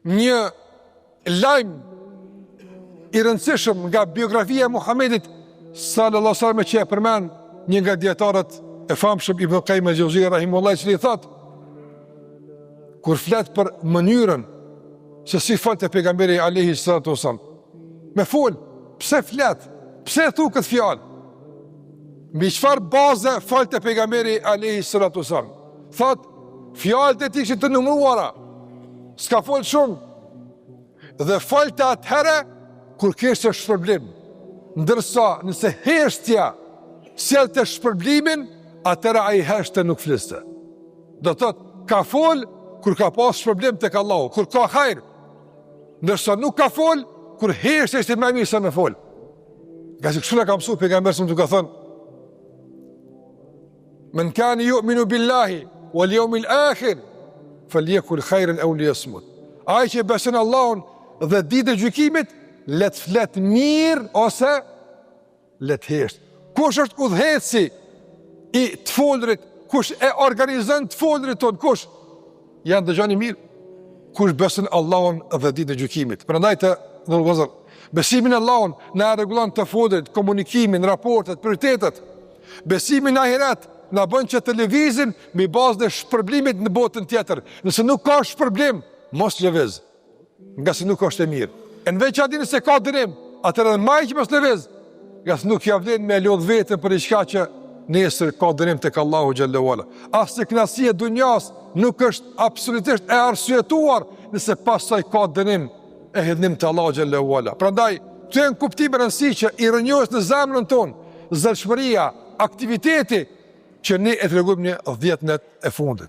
një lajm i rëndësishëm nga biografia e Muhamedit sallallahu alaihi wasallam që e përmend një nga dietarët e famshëm Ibn Qayyim al-Jauziyja rahimahullahu, i cili thotë kur flet për mënyrën se si folte pejgamberi alayhi salatu wasallam, me fol, pse flet, pse thu këtë fjalë, mbi çfarë baze folte pejgamberi alayhi salatu wasallam. Thotë fjalët e tij ishin të numëruara, s'ka fol shumë, dhe folte atëherë kur kishte shpërblim, ndërsa nëse heshtja sjellte shpërblimin, atëra ai heshte nuk fliste. Do të thotë, ka fol kur ka pas shpërblim tek Allahu, kur ka hajër, ndërsa nuk ka fol kur heshtja ishte më mirë se me fol. Nga se kështu na ka mësuar pejgamberi sallallahu alaihi wasallam duke thënë: "Men kana yu'minu billahi wal yawmil akhir falyakul khayran aw liyasmut." Ai që beson Allahun dhe ditën e gjykimit, le të flet mirë ose le të hesht. Kush është udhëheci i të folërit, kush e organizon të folërit ton, kush? Janë dëgjoni mirë, kush beson Allahun dhe ditën e gjykimit. Prandaj të vëllezër, besimi në Allahun na rregullon të folërit, komunikimin, raportet, prioritetet. Besimi në ahiret na bën që të lëvizim mbi bazën e shpërblimit në botën tjetër. Nëse nuk ka shpërblim, mos lëviz, nga se nuk është e mirë. E në veç adini se ka dënim, atëherë maj që mos lëviz, nga se nuk ja vlen me lodh vetën për diçka që nesër ka dënim tek Allahu xhallahu ala. Asnjë kënaqësi e dunjas nuk është absolutisht e arsyetuar nëse pastaj ka dënim e hedhnim te Allahu xhallahu ala. Prandaj, të janë kuptime rëndësi që i rënjohet në zemrën tonë, zëlshmëria, aktiviteti që ne e tregojmë në 10 net e fundit.